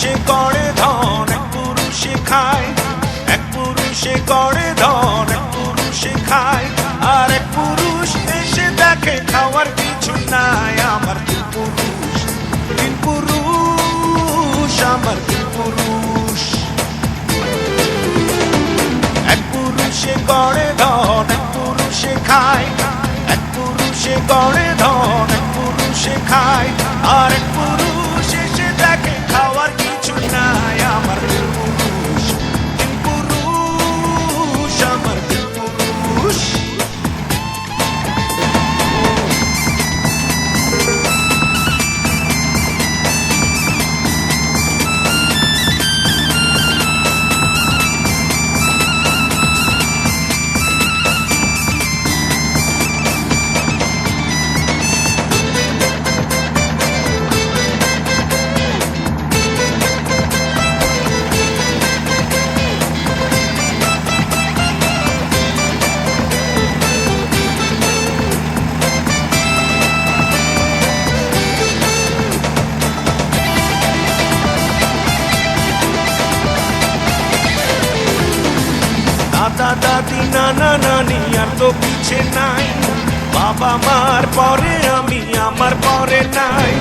পুরুষে করে ধন, এক পুরুষে খায়। এক পুরুষে করে ধন, এক পুরুষে খায়। আর এক পুরুষ এসে দেখে খাওয়ার কিছু নাই। আমার তিন পুরুষ, তিন পুরুষ, আমার তিন পুরুষ। এক পুরুষে করে ধন, এক পুরুষে খায়। এক পুরুষে করে ধন, এক পুরুষে খায়। আর এক পুরুষ এসে দেখে খাওয়ার কিছু নাই। আমার তিন পুরুষ, তিন পুরুষ, আমার তিন পুরুষ। দাদা দাদি নানা নানি আর তো পিছে নাই। বাবা মার পরে আমি, আমার পরে নাই।